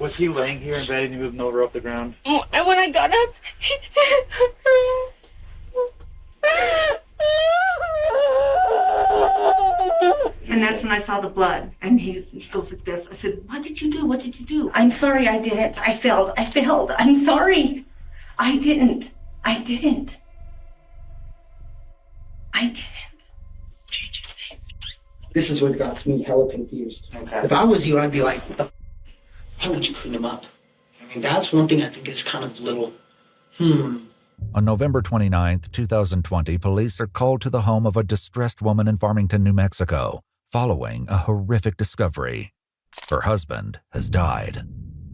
Was he laying here in bed and you moved him over off the ground? And when I got up, and that's when I saw the blood. And he goes like this. I said, "What did you do? What did you do?" "I'm sorry, I didn't. I failed. I'm sorry. I didn't. Change his name." This is what got me hella confused. Okay. If I was you, I'd be like, what the why would you clean him up? I mean, that's one thing I think is kind of little, On November 29, 2020, police are called to the home of a distressed woman in Farmington, New Mexico, following a horrific discovery. Her husband has died.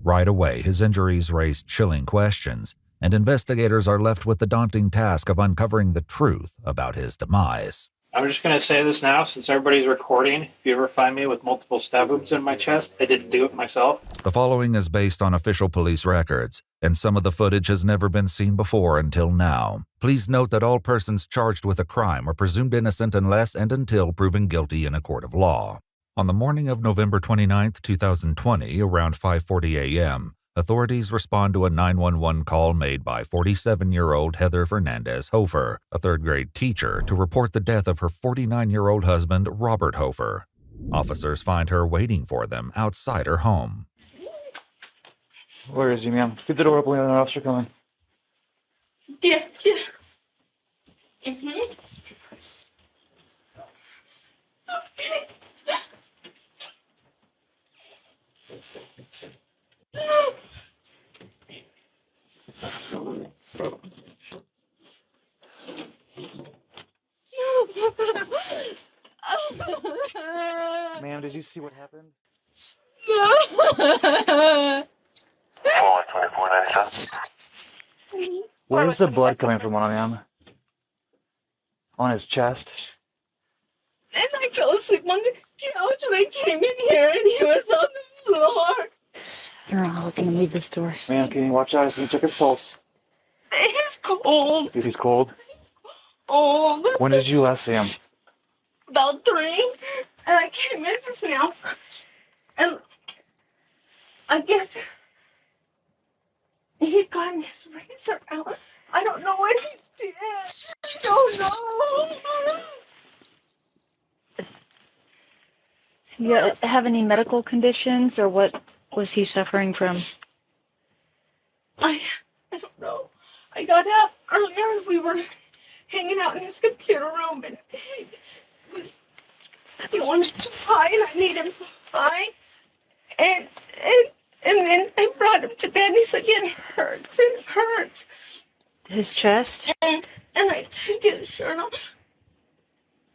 Right away, his injuries raise chilling questions, and investigators are left with the daunting task of uncovering the truth about his demise. I'm just going to say this now, since everybody's recording. If you ever find me with multiple stab wounds in my chest, I didn't do it myself. The following is based on official police records, and some of the footage has never been seen before until now. Please note that all persons charged with a crime are presumed innocent unless and until proven guilty in a court of law. On the morning of November 29, 2020, around 5:40 a.m., authorities respond to a 911 call made by 47-year-old Heather Hoer, a third-grade teacher, to report the death of her 49-year-old husband, Robert Hoer. Officers find her waiting for them outside her home. Where is he, ma'am? Get the door open, we have an officer coming. Yeah. Mm-hmm. Okay. Ma'am, did you see what happened? Where's the blood coming from on him? On his chest? And I fell asleep on the couch and I came in here and he was on the floor. We're going to leave this door. Ma'am, can you watch out? Can you check his pulse? He's cold. He's cold? Old. When did you last see him? About 3. And I came in just now. And I guess he had gotten his razor out. I don't know what he did. I don't know. You have any medical conditions, or what was he suffering from? I don't know. I got up earlier. We were hanging out in his computer room, and he wanted to fight. I made him fight, and then I brought him to bed, and he's like, "It hurts. It hurts." His chest? And I took his shirt off,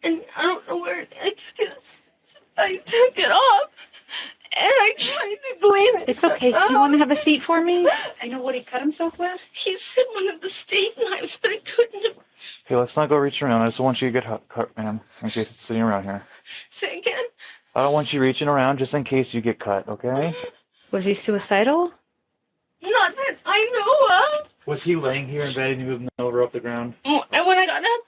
and I don't know where I took it off, and I tried to clean it. It's okay. Do you want to have a seat for me? I know what he cut himself with. He said one of the steak knives, but I couldn't have. Okay, let's not go reach around. I just want you to get cut, ma'am, in case it's sitting around here. Say again? I don't want you reaching around just in case you get cut, okay? Was he suicidal? Not that I know of. Was he laying here in bed and you moved him over off the ground? And when I got up,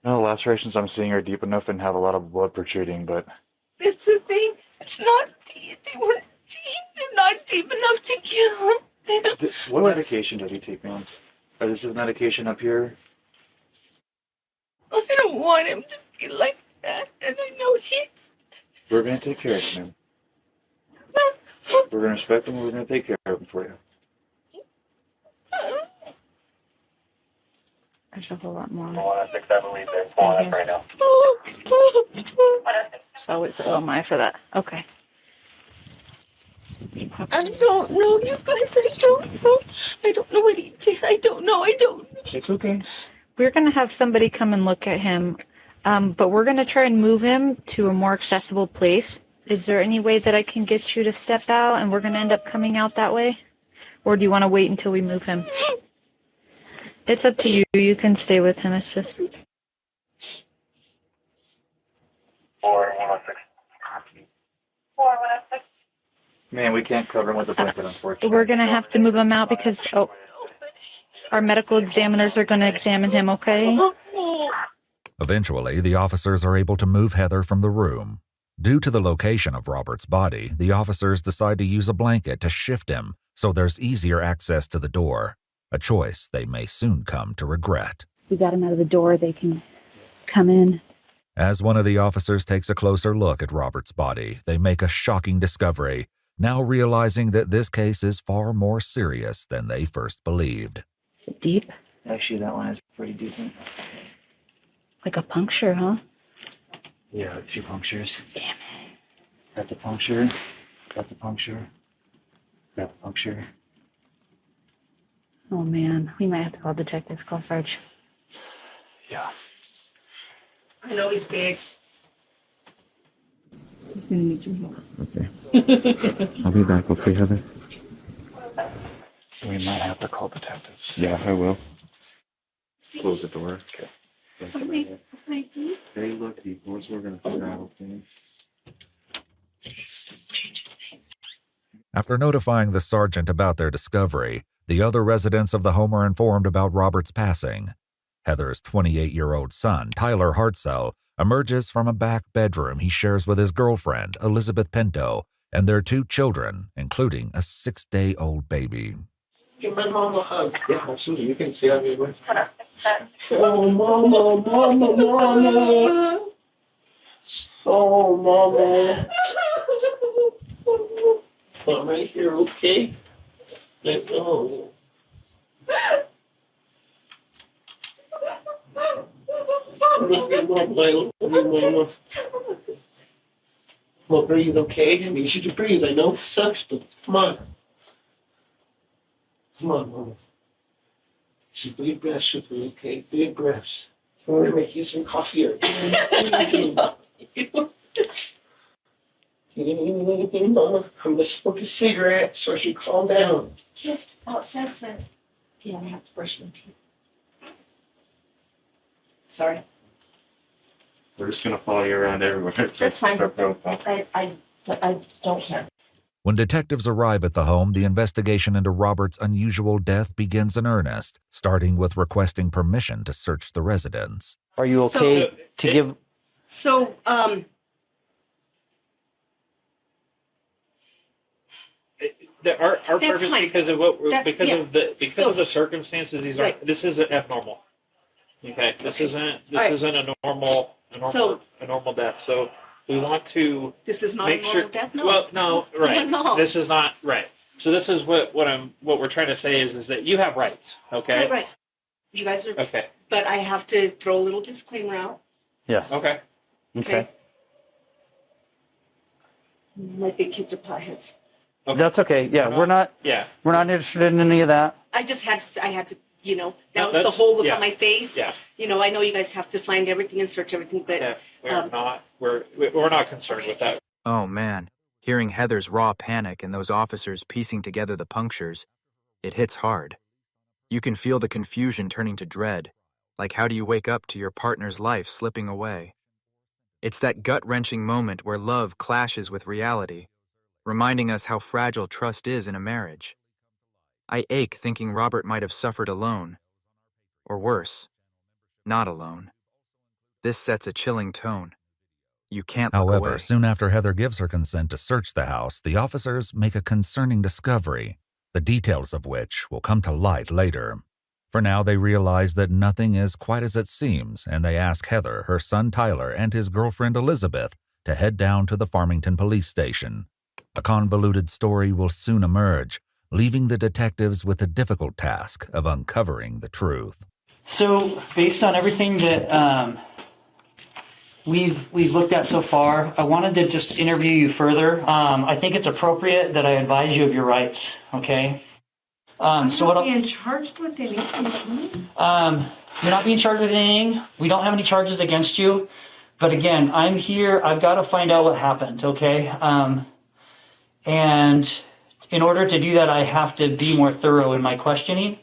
No, the lacerations I'm seeing are deep enough and have a lot of blood protruding, but... It's the thing. It's not deep. They weren't deep. They're not deep enough to kill him. What medication does he take, ma'am? Or this is medication up here? I don't want him to be like that, and I know he's... We're going to take care of him, ma'am. We're going to respect him, and we're going to take care of him for you. There's a whole lot more. 106, I believe they're pulling up right now. Oh my, for that. Okay. I don't know, you guys. I don't know. I don't know what he did. I don't know. It's okay. We're going to have somebody come and look at him, but we're going to try and move him to a more accessible place. Is there any way that I can get you to step out and we're going to end up coming out that way? Or do you want to wait until we move him? It's up to you. You can stay with him. It's just... 4106. 4106. Man, we can't cover him with a blanket, unfortunately. We're going to have to move him out because our medical examiners are going to examine him, okay? Eventually, the officers are able to move Heather from the room. Due to the location of Robert's body, the officers decide to use a blanket to shift him so there's easier access to the door, a choice they may soon come to regret. We got him out of the door. They can come in. As one of the officers takes a closer look at Robert's body, they make a shocking discovery, now realizing that this case is far more serious than they first believed. Is it deep? Actually, that one is pretty decent. Like a puncture, huh? Yeah, 2 punctures. Damn it. Got the puncture. Got the puncture. Got the puncture. Oh, man. We might have to call detectives. Call Sarge. Yeah. I know he's big. He's gonna need you here. Okay. I'll be back, okay, Heather? We might have to call detectives. Yeah, I will. Close the door. Okay. They look equal, so we're gonna figure out, okay? After notifying the sergeant about their discovery, the other residents of the home are informed about Robert's passing. Heather's 28-year-old son, Tyler Hartzell, emerges from a back bedroom he shares with his girlfriend, Elizabeth Pinto, and their 2 children, including a 6-day-old baby. Give my mom a hug. Yeah, absolutely. You can see how we went. Oh, mama, mama, mama. Oh, mama. I'm right here, okay? Let go. I love you, mama. I love you, mama. Well, breathe, okay? I need you to breathe. I know it sucks, but come on. Come on, mama. Some big breaths with me, okay? Big breaths. I'm going to make you some coffee. Or you need anything, mama? I'm going to smoke a cigarette so I can calm down. Yes, outside, sir. Yeah, I have to brush my teeth. Sorry. We're just gonna follow you around everywhere. That's fine. I don't care. When detectives arrive at the home, the investigation into Robert's unusual death begins in earnest, starting with requesting permission to search the residence. Are you okay to give... So, Our purpose, fine. because of what, That's- because yeah. of the circumstances, these are. Right. This is abnormal. Okay, this isn't. This Right. isn't a normal death. So we want to this is not make a normal sure. death? No. Well, no, right. No. This is not right. So this is what we're trying to say is that you have rights. Okay. Right. You guys are. Okay. But I have to throw a little disclaimer out. Yes. Okay. Okay. My big kids are potheads. Okay. That's okay. Yeah, we're not interested in any of that. I just had to. I had to. You know, that No, was the that's- whole look yeah. on my face. Yeah. You know, I know you guys have to find everything and search everything, but Yeah. We're not concerned with that. Oh man, hearing Heather's raw panic and those officers piecing together the punctures, it hits hard. You can feel the confusion turning to dread, like how do you wake up to your partner's life slipping away? It's that gut-wrenching moment where love clashes with reality, reminding us how fragile trust is in a marriage. I ache thinking Robert might have suffered alone. Or worse, not alone. This sets a chilling tone. You can't look However, away. soon after Heather gives her consent to search the house, the officers make a concerning discovery, the details of which will come to light later. For now, they realize that nothing is quite as it seems, and they ask Heather, her son Tyler, and his girlfriend Elizabeth to head down to the Farmington police station. A convoluted story will soon emerge, leaving the detectives with the difficult task of uncovering the truth. So, based on everything that we've looked at so far, I wanted to just interview you further. I think it's appropriate that I advise you of your rights. Okay. I'm so not what? being charged with anything. You're not being charged with anything. We don't have any charges against you. But again, I'm here. I've got to find out what happened. Okay. And in order to do that, I have to be more thorough in my questioning.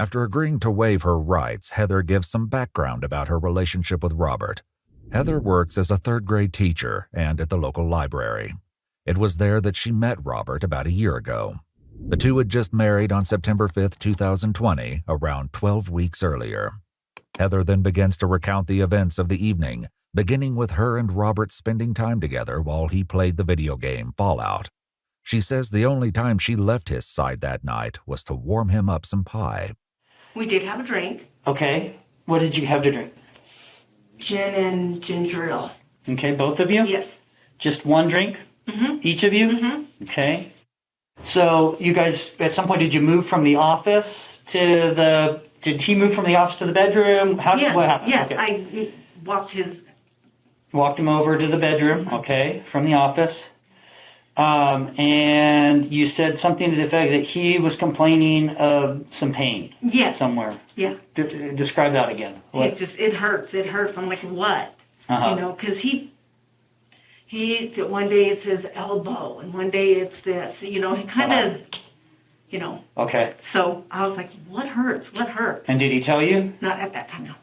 After agreeing to waive her rights, Heather gives some background about her relationship with Robert. Heather works as a third-grade teacher and at the local library. It was there that she met Robert about a year ago. The two had just married on September 5th, 2020, around 12 weeks earlier. Heather then begins to recount the events of the evening, beginning with her and Robert spending time together while he played the video game Fallout. She says the only time she left his side that night was to warm him up some pie. We did have a drink. Okay. What did you have to drink? Gin and ginger ale. Okay, both of you? Yes. Just one drink? Mm-hmm. Each of you? Mm-hmm. Okay. So you guys, at some point, did you move from the office to the... Did he move from the office to the bedroom? What happened? Yes, Okay. I Walked him over to the bedroom, okay, from the office. And you said something to the effect that he was complaining of some pain. Yes. Somewhere. Yeah. Describe that again. It hurts. I'm like, what? Uh-huh. You know, because he one day it's his elbow and one day it's this. You know, he kind of, you know. Okay. So I was like, what hurts? What hurts? And did he tell you? Not at that time, no.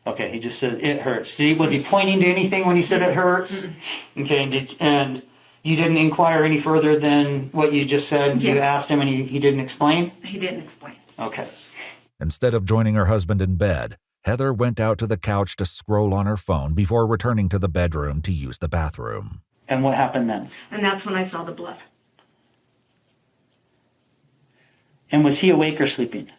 Okay, he just says it hurts. Was he pointing to anything when he said it hurts? Mm-hmm. Okay, and you didn't inquire any further than what you just said? Yeah. You asked him and he didn't explain? He didn't explain. Okay. Instead of joining her husband in bed, Heather went out to the couch to scroll on her phone before returning to the bedroom to use the bathroom. And what happened then? And that's when I saw the blood. And was he awake or sleeping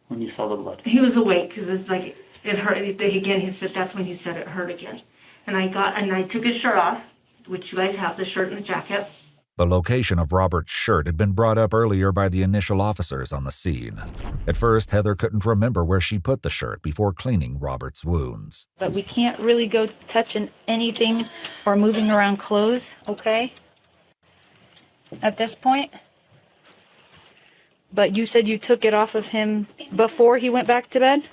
when you saw the blood? He was awake because it's like it hurt again. He said that's when he said it hurt again. And I took his shirt off, which you guys have, the shirt and the jacket. The location of Robert's shirt had been brought up earlier by the initial officers on the scene. At first, Heather couldn't remember where she put the shirt before cleaning Robert's wounds. But we can't really go touching anything or moving around clothes, okay? At this point. But you said you took it off of him before he went back to bed?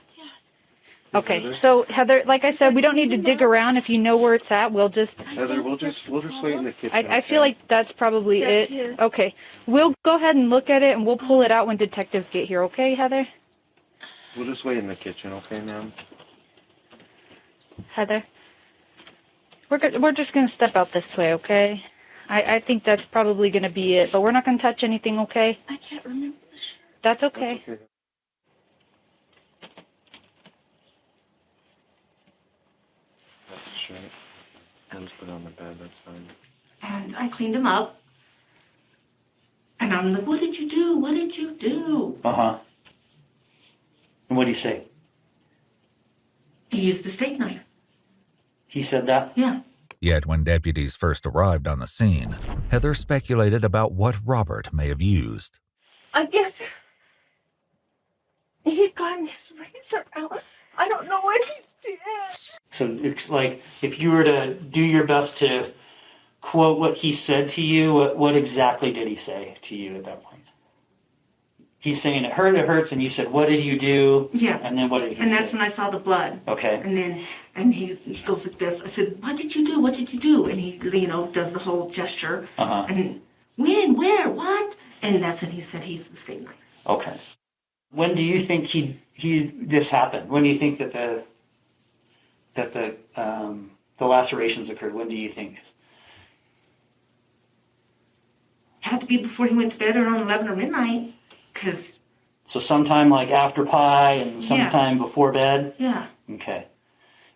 Okay, so Heather, like I said, we don't need to dig around. If you know where it's at, we'll just... Heather, we'll just wait in the kitchen. I feel like that's probably it. Okay, we'll go ahead and look at it, and we'll pull it out when detectives get here, okay, Heather? We'll just wait in the kitchen, okay, ma'am? Heather, we're just going to step out this way, okay? I think that's probably going to be it, but we're not going to touch anything, okay? I can't remember the shirt. That's okay. That's okay. That's the shirt. I'll just put it on the bed, that's fine. And I cleaned him up. And I'm like, what did you do? What did you do? Uh-huh. And what did he say? He used a steak knife. He said that? Yeah. Yet when deputies first arrived on the scene, Heather speculated about what Robert may have used. I guess he got his razor out. I don't know what he did. So it's like, if you were to do your best to quote what he said to you, what exactly did he say to you at that point? He's saying it hurts, and you said, what did you do? Yeah. And then what did he say? And that's when I saw the blood. Okay. And he goes like this. I said, what did you do? What did you do? And he, does the whole gesture. Uh-huh. And when, where, what? And that's when he said he used the steak knife. Okay. When do you think this happened? When do you think that the lacerations occurred? When do you think? Had to be before he went to bed around 11 or midnight. So sometime like after pie and sometime before bed? Yeah. Okay.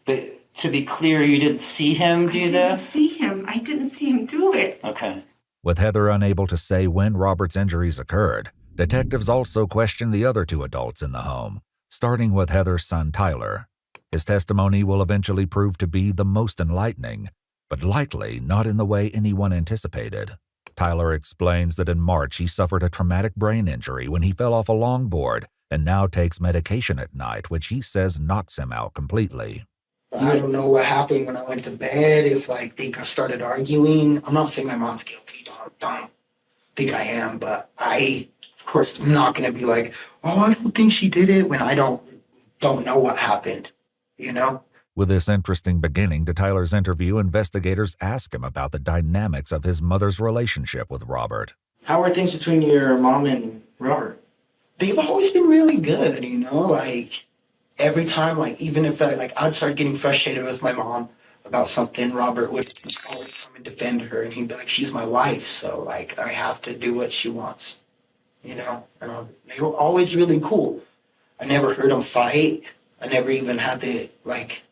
But to be clear, you didn't see him do this? I didn't see him do it. Okay. With Heather unable to say when Robert's injuries occurred, detectives also questioned the other two adults in the home, starting with Heather's son Tyler. His testimony will eventually prove to be the most enlightening, but likely not in the way anyone anticipated. Tyler explains that in March he suffered a traumatic brain injury when he fell off a longboard and now takes medication at night, which he says knocks him out completely. I don't know what happened when I went to bed, if they started arguing. I'm not saying my mom's guilty, don't think I am, but I, of course, I'm not going to be like, oh, I don't think she did it when I don't know what happened, With this interesting beginning to Tyler's interview, investigators ask him about the dynamics of his mother's relationship with Robert. How are things between your mom and Robert? They've always been really good, every time, even if I'd start getting frustrated with my mom, about something, Robert would always come and defend her, and he'd be like, she's my wife, so like I have to do what she wants, you know. And they were always really cool. I never heard them fight. I never even had the like,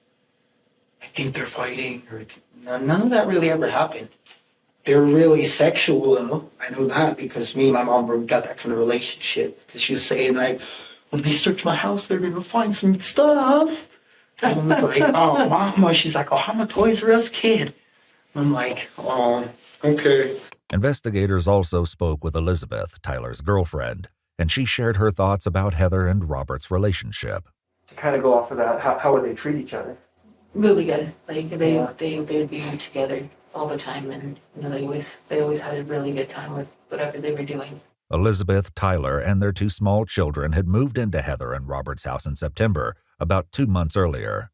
I think they're fighting, or none of that really ever happened. They're really sexual though. I know that because me and my mom got that kind of relationship. Because she was saying like, when they search my house, they're gonna find some stuff. And I was like, oh, mama. She's like, oh, I'm a Toys R Us kid. I'm like, oh, okay. Investigators also spoke with Elizabeth, Tyler's girlfriend, and she shared her thoughts about Heather and Robert's relationship. To kind of go off of that, how would they treat each other? Really good. Like they'd be together all the time, and you know, they always had a really good time with whatever they were doing. Elizabeth, Tyler, and their 2 small children had moved into Heather and Robert's house in September, about 2 months earlier.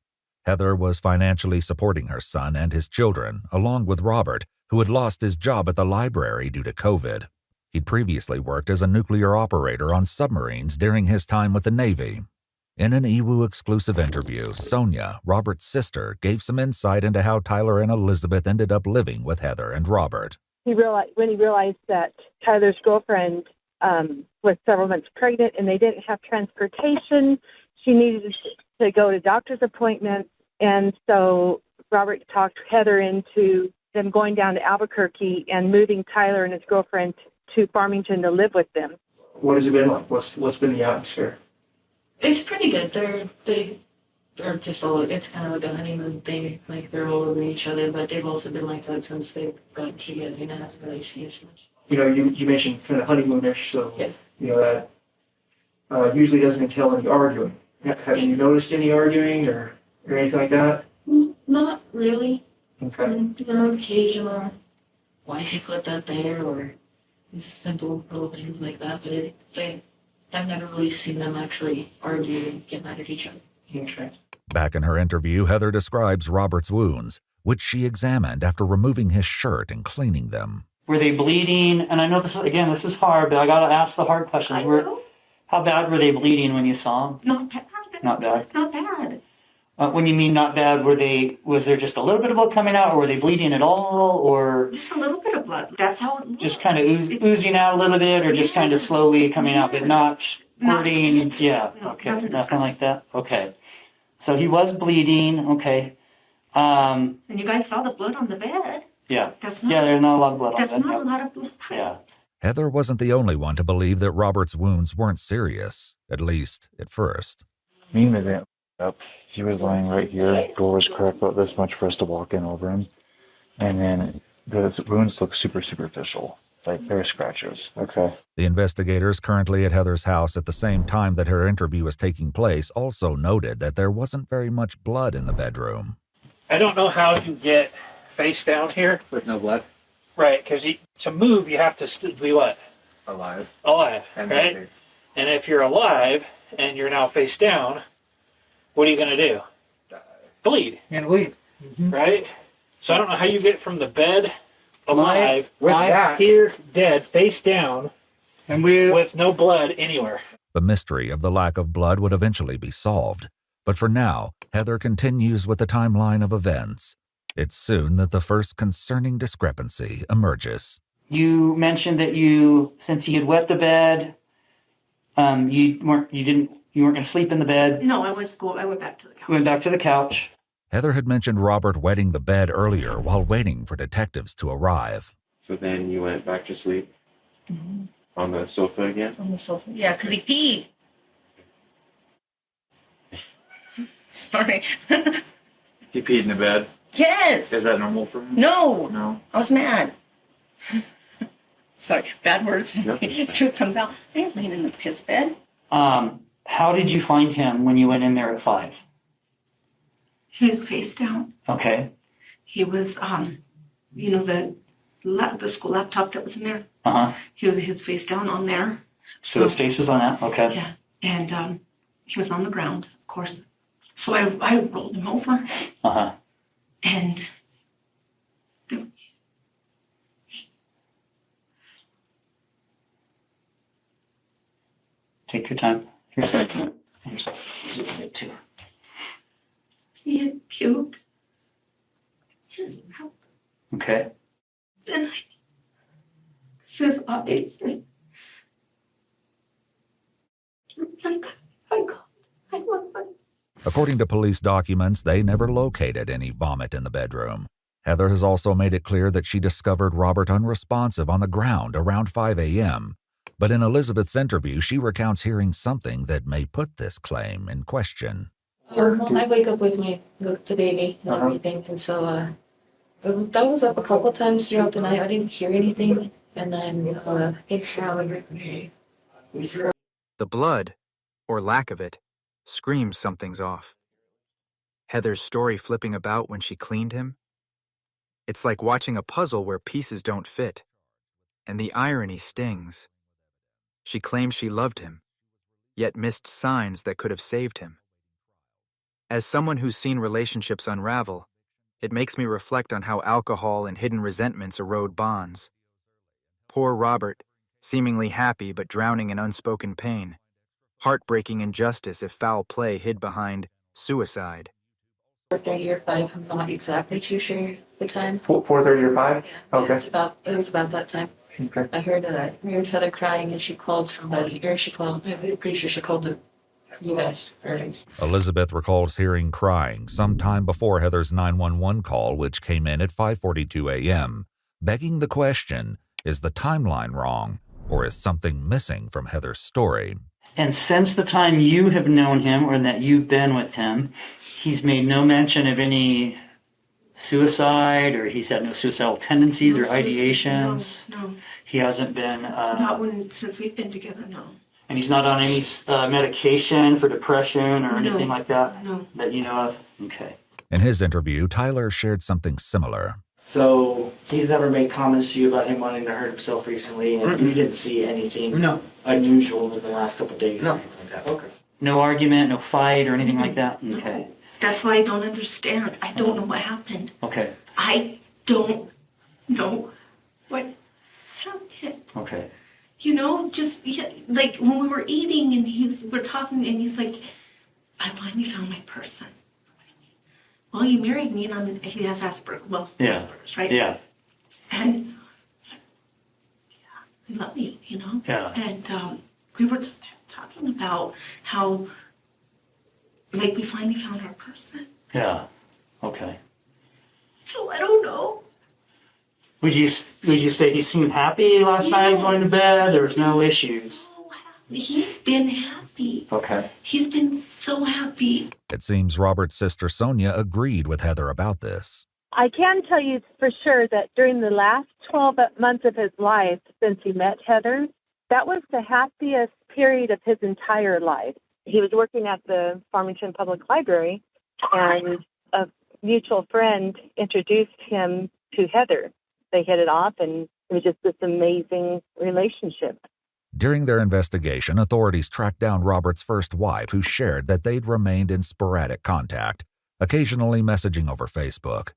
Heather was financially supporting her son and his children, along with Robert, who had lost his job at the library due to COVID. He'd previously worked as a nuclear operator on submarines during his time with the Navy. In an EWU exclusive interview, Sonia, Robert's sister, gave some insight into how Tyler and Elizabeth ended up living with Heather and Robert. When he realized that Tyler's girlfriend was several months pregnant and they didn't have transportation, she needed to go to doctor's appointments, and so Robert talked Heather into them going down to Albuquerque and moving Tyler and his girlfriend to Farmington to live with them. What has it been like? What's been the atmosphere? It's pretty good. They're just all. It's kind of like a honeymoon thing. Like they're all over each other, but they've also been like that since they got together. You know, as a relationship. You know, you mentioned kind of honeymoonish, so Yeah. you know that usually doesn't entail any arguing. Have you noticed any arguing or anything like that? Not really. Okay. You know, occasional. Why she put that there, or simple little things like that. But I've never really seen them actually argue and get mad at each other. Okay. Back in her interview, Heather describes Robert's wounds, which she examined after removing his shirt and cleaning them. Were they bleeding? And I know this is hard, but I got to ask the hard questions. How bad were they bleeding when you saw them? Not bad. Not bad. Not bad. When you mean not bad, was there just a little bit of blood coming out, or were they bleeding at all, or Just a little bit of blood. That's how it looks. just kind of oozing out a little bit, or just kind of slowly coming out, but not squirting? Yeah, okay, nothing like that. Okay, so he was bleeding. Okay, And you guys saw the blood on the bed. yeah, That's not, there's not a lot of blood on That's that. not a lot of blood. Yeah. Heather wasn't the only one to believe that Robert's wounds weren't serious, at least at first. Me and my dad up. He was lying right here. Door was cracked about this much for us to walk in over him. And then the wounds look super superficial. Like they're scratches. Okay. The investigators currently at Heather's house at the same time that her interview was taking place also noted that there wasn't very much blood in the bedroom. I don't know how to get face down here. With no blood? Right, because to move, you have to be what? Alive. Alive, And right? maybe. And if you're alive and you're now face down, what are you going to do? Die. Bleed. And bleed. Right? So I don't know how you get from the bed alive, With that. here, dead, face down, And with no blood anywhere. The mystery of the lack of blood would eventually be solved. But for now, Heather continues with the timeline of events. It's soon that the first concerning discrepancy emerges. You mentioned that since you had wet the bed, you weren't going to sleep in the bed. No, I went back to the couch. You went back to the couch. Heather had mentioned Robert wetting the bed earlier while waiting for detectives to arrive. So then you went back to sleep on the sofa again? On the sofa. Yeah, because he peed. Sorry. He peed in the bed. Yes. Is that normal for him? No. No. I was mad. Sorry, bad words. Yep. Truth comes out. I ain't laying in the piss bed. How did you find him when you went in there at 5? He was face down. Okay. He was, the school laptop that was in there. Uh-huh. He was his face down on there. So his face was on that? Okay. Yeah. And he was on the ground, of course. So I rolled him over. Uh-huh. And Take your time. Here's yourself. Zoom it too. he had puked. Okay. And I says, obviously, I got. According to police documents, they never located any vomit in the bedroom. Heather has also made it clear that she discovered Robert unresponsive on the ground around 5 a.m. But in Elizabeth's interview, she recounts hearing something that may put this claim in question. I wake up with the baby and everything, and so that was up a couple times throughout the night. I didn't hear anything, and then The blood, or lack of it, screams something's off. Heather's story flipping about when she cleaned him? It's like watching a puzzle where pieces don't fit, and the irony stings. She claims she loved him, yet missed signs that could have saved him. As someone who's seen relationships unravel, it makes me reflect on how alcohol and hidden resentments erode bonds. Poor Robert, seemingly happy but drowning in unspoken pain. Heartbreaking injustice if foul play hid behind suicide. 4:30 or 5, I'm not exactly too sure the time. 4:30 or 5? Okay. It was about that time. Okay. I heard Heather crying, and she called somebody, or I'm pretty sure she called the U.S. Elizabeth recalls hearing crying sometime before Heather's 911 call, which came in at 5:42 a.m., begging the question, is the timeline wrong, or is something missing from Heather's story? And since the time you have known him or that you've been with him, he's made no mention of any suicide, or he's had no suicidal tendencies or ideations? No. He hasn't been... Not since we've been together, no. And he's not on any medication for depression or anything like that? No. That you know of? Okay. In his interview, Tyler shared something similar. So he's never made comments to you about him wanting to hurt himself recently, and you didn't see anything unusual in the last couple of days? No. Like that. Okay. No argument, no fight or anything like that? Okay. That's why I don't understand. I don't know what happened. Okay. I don't know what happened. Okay. You know, just like when we were eating and we're talking and he's like, I finally found my person. Well, you married me and he has Asperger's. Well, Asperger's, right? Yeah. And I was like, yeah, I love you, you know? Yeah. And we were talking about how, like, we finally found our person. Yeah. Okay. So I don't know. Would you say he seemed happy last night going to bed? There was no issues? He's been happy. Okay. He's been so happy. It seems Robert's sister Sonia agreed with Heather about this. I can tell you for sure that during the last 12 months of his life since he met Heather, that was the happiest period of his entire life. He was working at the Farmington Public Library, and a mutual friend introduced him to Heather. They hit it off, and it was just this amazing relationship. During their investigation, authorities tracked down Robert's first wife, who shared that they'd remained in sporadic contact, occasionally messaging over Facebook.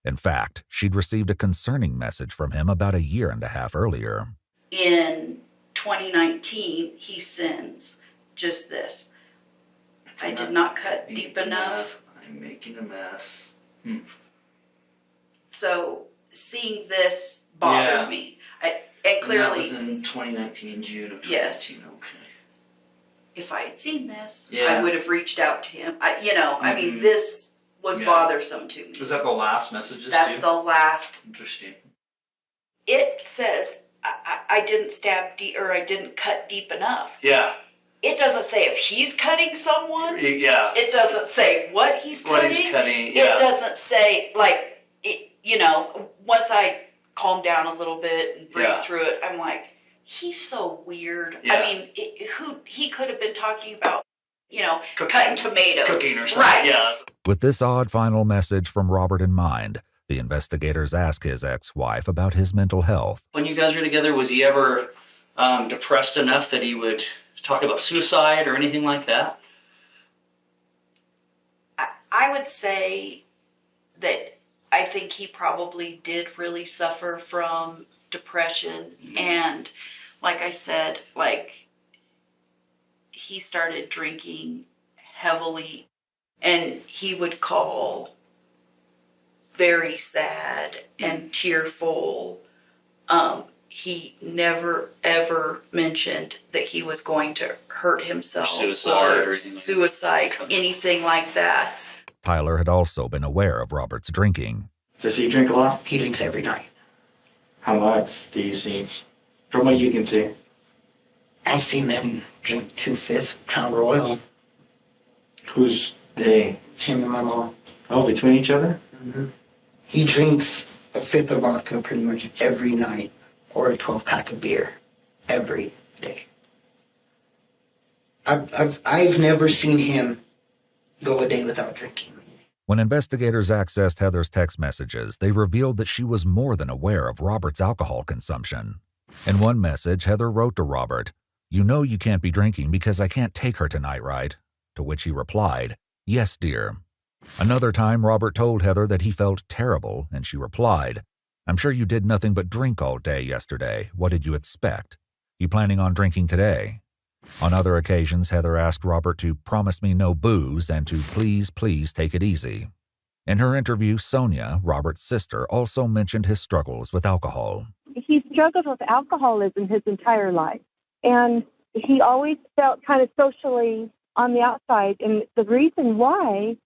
In fact, she'd received a concerning message from him about a year and a half earlier. In 2019, he sends just this. I did not cut deep enough. I'm making a mess. So seeing this bothered me. And clearly, And that was in 2019, June of 2019. Yes. Okay. If I had seen this, Yeah. I would have reached out to him. I mean, this was bothersome to me. Is that the last messages? That's the last. Interesting. It says I didn't stab deep, or I didn't cut deep enough. Yeah. It doesn't say if he's cutting someone. Yeah. It doesn't say what he's cutting. What he's cutting, yeah. It doesn't say, like, once I calm down a little bit and breathe through it, I'm like, he's so weird. Yeah. I mean, he could have been talking about, cutting tomatoes. Cooking or something. Right. Yeah. With this odd final message from Robert in mind, the investigators asked his ex-wife about his mental health. When you guys were together, was he ever depressed enough that he would talk about suicide or anything like that? I would say that I think he probably did really suffer from depression. And like I said, he started drinking heavily, and he would call very sad and tearful. He never ever mentioned that he was going to hurt himself or suicide, anything like that. Tyler had also been aware of Robert's drinking. Does he drink a lot? He drinks every night. How much do you see? From what you can see. I've seen them drink 2/5 Crown Royal. Who's they? Him and my mom. Oh, between each other? Mm-hmm. He drinks 1/5 of vodka pretty much every night, or a 12-pack of beer every day. I've never seen him go a day without drinking. When investigators accessed Heather's text messages, they revealed that she was more than aware of Robert's alcohol consumption. In one message, Heather wrote to Robert, "You know you can't be drinking because I can't take her tonight, right?" To which he replied, "Yes, dear." Another time, Robert told Heather that he felt terrible, and she replied, "I'm sure you did nothing but drink all day yesterday. What did you expect? You planning on drinking today?" On other occasions, Heather asked Robert to promise me no booze and to please take it easy. In her interview, Sonia, Robert's sister, also mentioned his struggles with alcohol. He struggled with alcoholism his entire life, and he always felt kind of socially on the outside. And the reason why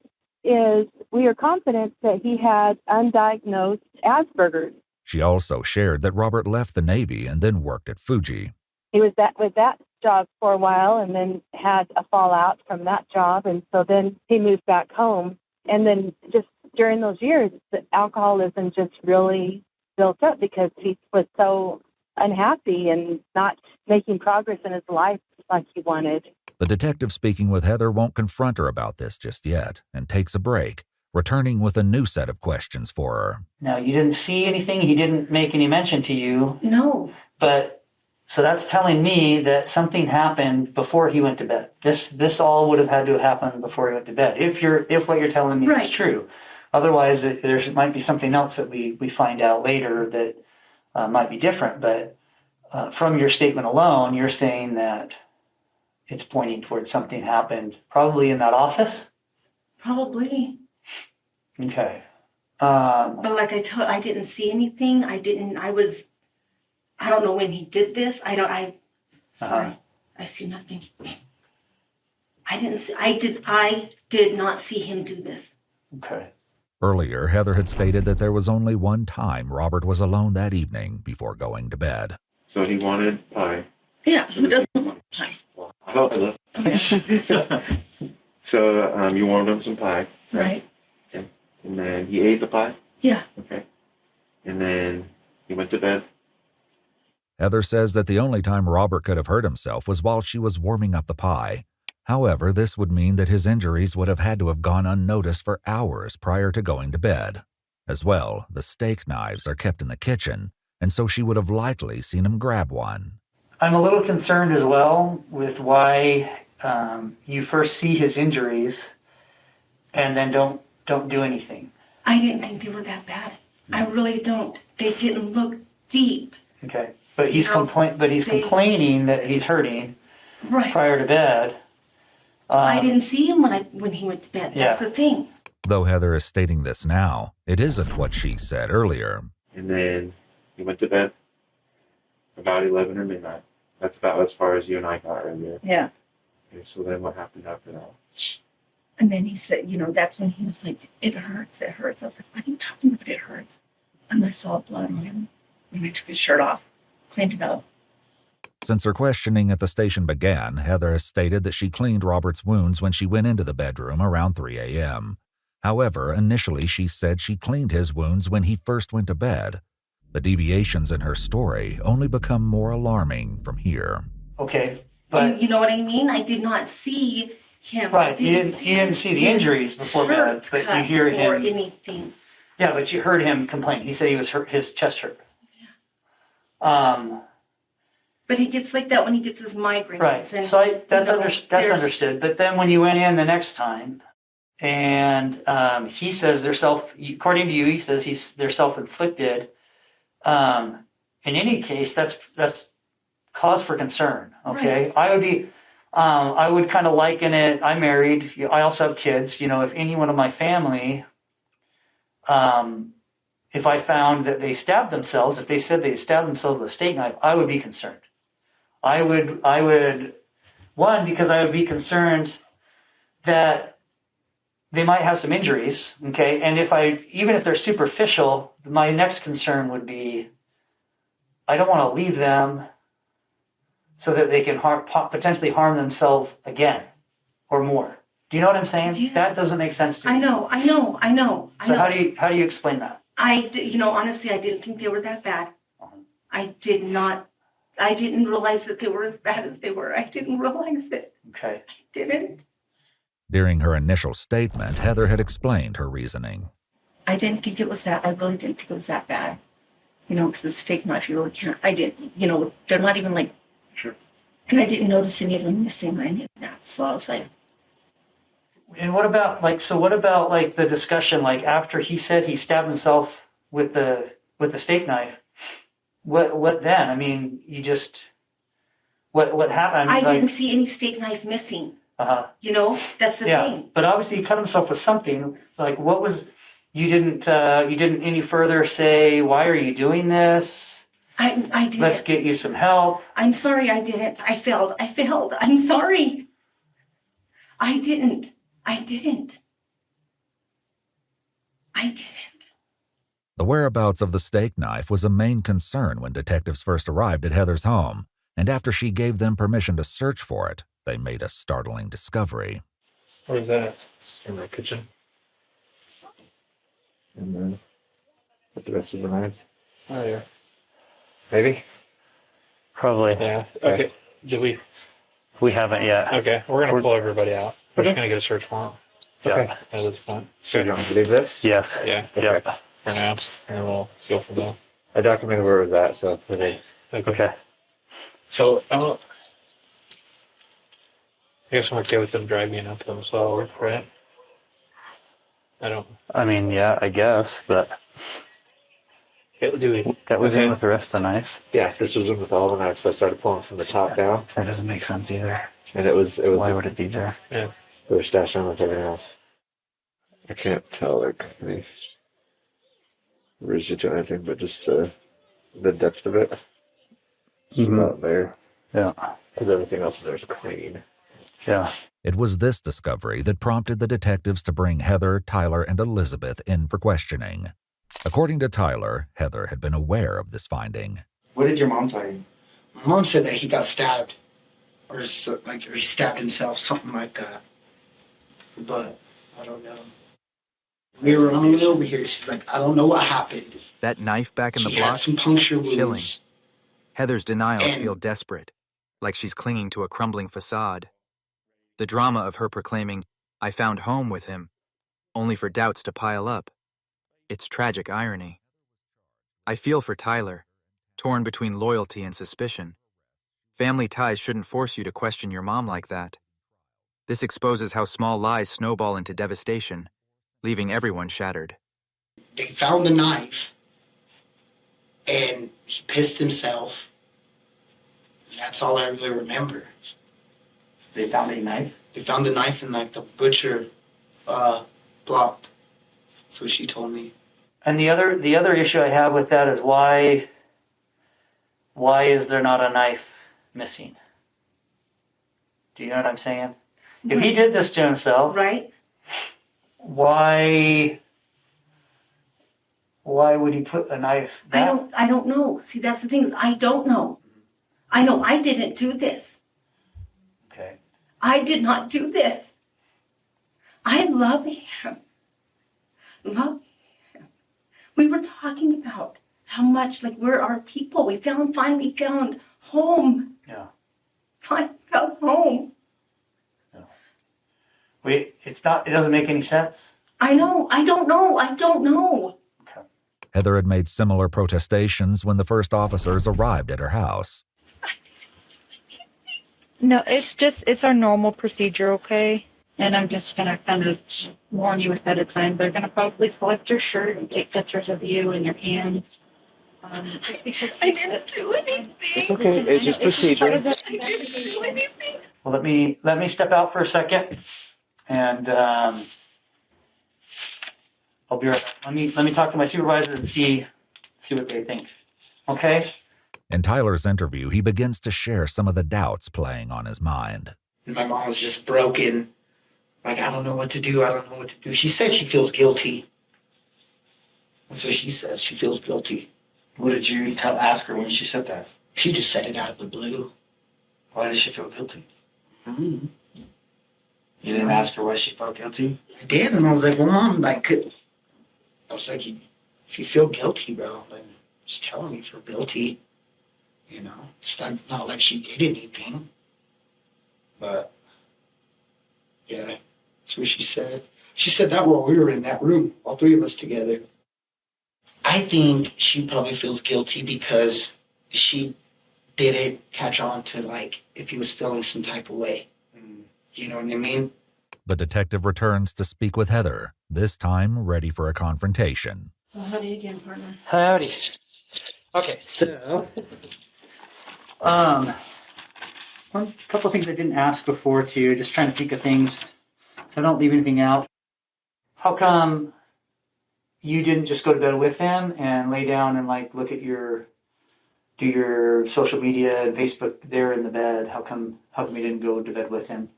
is we are confident that he had undiagnosed Asperger's. She also shared that Robert left the Navy and then worked at Fuji. He was with that job for a while and then had a fallout from that job, and so then he moved back home. And then just during those years, the alcoholism just really built up because he was so unhappy and not making progress in his life like he wanted. The detective speaking with Heather won't confront her about this just yet and takes a break, returning with a new set of questions for her. Now, you didn't see anything? He didn't make any mention to you? No. But, so that's telling me that something happened before he went to bed. This all would have had to have happened before he went to bed, if what you're telling me Right. is true. Otherwise, there might be something else that we find out later that might be different. But from your statement alone, you're saying that it's pointing towards something happened probably in that office? Probably. Okay. But like I didn't see anything. I don't know when he did this. I see nothing. I did not see him do this. Okay. Earlier, Heather had stated that there was only one time Robert was alone that evening before going to bed. So he wanted pie. Yeah, who doesn't want pie? Oh, I love pie. So you warmed him some pie. Right. Okay. And then he ate the pie? Yeah. Okay. And then he went to bed? Heather says that the only time Robert could have hurt himself was while she was warming up the pie. However, this would mean that his injuries would have had to have gone unnoticed for hours prior to going to bed. As well, the steak knives are kept in the kitchen, and so she would have likely seen him grab one. I'm a little concerned as well with why you first see his injuries and then don't do anything. I didn't think they were that bad. I really don't. They didn't look deep. Okay, but he's complaining that he's hurting right prior to bed. I didn't see him when he went to bed. That's the thing. Though Heather is stating this now, it isn't what she said earlier. And then he went to bed about 11 or midnight. That's about as far as you and I got earlier. Yeah. Okay, so then what happened after that? And then he said, that's when he was like, it hurts. I was like, what are you talking about? It hurts. And I saw blood on him. And I took his shirt off, cleaned it up. Since her questioning at the station began, Heather has stated that she cleaned Robert's wounds when she went into the bedroom around 3 a.m. However, initially she said she cleaned his wounds when he first went to bed. The deviations in her story only become more alarming from here. Okay, but... You know what I mean? I did not see him. Right, you didn't see the injuries before bed, but you hear him... Or anything. Yeah, but you heard him complain. He said he was hurt, his chest hurt. Yeah. But he gets like that when he gets his migraines. Right. And, So that's understood. But then when you went in the next time, and he says according to you, he says they're self-inflicted. In any case, that's cause for concern. Okay. Right. I would kind of liken it. I'm married. I also have kids. If any one of my family if I found that they stabbed themselves, if they said they stabbed themselves with a steak knife, I would be concerned. I would, one, because I would be concerned that they might have some injuries, okay? And even if they're superficial, my next concern would be, I don't want to leave them so that they can potentially harm themselves again or more. Do you know what I'm saying? Yes. That doesn't make sense to me. I know. So how do you explain that? Honestly, I didn't think they were that bad. I didn't realize that they were as bad as they were. I didn't realize it. Okay. I didn't. During her initial statement, Heather had explained her reasoning. I didn't think it was that. I really didn't think it was that bad. Because the steak knife, you really can't. I didn't. They're not even like. Sure. And I didn't notice any of them missing or any of that. So I was like. And what about the discussion, like after he said he stabbed himself with the steak knife? What then? I mean, what happened? I didn't see any steak knife missing. That's the thing. But obviously he cut himself with something. Like, what was? You didn't any further say, why are you doing this? I didn't. Let's get you some help. I'm sorry, I didn't. I failed. I'm sorry. I didn't. The whereabouts of the steak knife was a main concern when detectives first arrived at Heather's home, and after she gave them permission to search for it, they made a startling discovery. Where's that? In the kitchen. And then with the rest of the knives. Oh, yeah. Maybe? Probably. Yeah. Okay. Did we? We haven't yet. Okay. We're going to pull everybody out. We're just going to get a search warrant. Yeah. Okay. At this point. So you want me to leave this? Yes. Yeah. Okay. Yep. For now. And we'll go from there. I documented where it was at, so it's okay. Okay. So, I guess I'm okay with them dragging up themselves, right? I mean, yeah, I guess, but that was in with the rest of the knives. Yeah, this was in with all the knives, so I started pulling from the top down. That doesn't make sense either. And it was. Why would it be there? Yeah. They were stashed on with everything else. I can't tell any rigid or anything, but just the depth of it. It's about there. Yeah. Because everything else there's clean. Yeah. It was this discovery that prompted the detectives to bring Heather, Tyler, and Elizabeth in for questioning. According to Tyler, Heather had been aware of this finding. What did your mom tell you? My mom said that he got stabbed, or he stabbed himself, something like that. But I don't know. We were on the way over here. She's like, I don't know what happened. That knife back in the She block? had some puncture wounds. Chilling. Heather's denials feel desperate, like she's clinging to a crumbling facade. The drama of her proclaiming, I found home with him, only for doubts to pile up. It's tragic irony. I feel for Tyler, torn between loyalty and suspicion. Family ties shouldn't force you to question your mom like that. This exposes how small lies snowball into devastation, leaving everyone shattered. They found the knife, and he pissed himself. That's all I really remember. They found a knife? They found the knife in the butcher block. That's what she told me. And the other issue I have with that is why is there not a knife missing? Do you know what I'm saying? If he did this to himself, right? Why would he put a knife back? I don't know. See, that's the thing is I don't know. I know I didn't do this. Okay. I did not do this. I love him. Love him. We were talking about how much, we're our people. We finally found home. Yeah. Finally found home. Yeah. It doesn't make any sense. I know. I don't know. Okay. Heather had made similar protestations when the first officers arrived at her house. No, it's our normal procedure, okay? And I'm just going to kind of warn you ahead of time. They're going to probably collect your shirt and take pictures of you and your hands. Just because I didn't do anything. It's okay. It's just procedure. I didn't do anything. Well, let me step out for a second, and I'll be right back. Let me talk to my supervisor and see what they think. Okay? In Tyler's interview, he begins to share some of the doubts playing on his mind. And my mom was just broken. Like, I don't know what to do. I don't know what to do. She said she feels guilty. That's what she says. She feels guilty. What did you ask her when she said that? She just said it out of the blue. Why does she feel guilty? Mm-hmm. You didn't ask her why she felt guilty? I did, and I was like, well, Mom, like, I was like, if you feel guilty, bro, then just tell him you feel guilty. You know, it's not like she did anything. But, yeah, that's what she said. She said that while we were in that room, all three of us together. I think she probably feels guilty because she didn't catch on to, like, if he was feeling some type of way. You know what I mean? The detective returns to speak with Heather, this time ready for a confrontation. Well, howdy again, partner. Howdy. Okay, so one couple of things I didn't ask before too, just trying to think of things so I don't leave anything out. How come you didn't just go to bed with him and lay down and like look at do your social media and Facebook there in the bed? How come you didn't go to bed with him?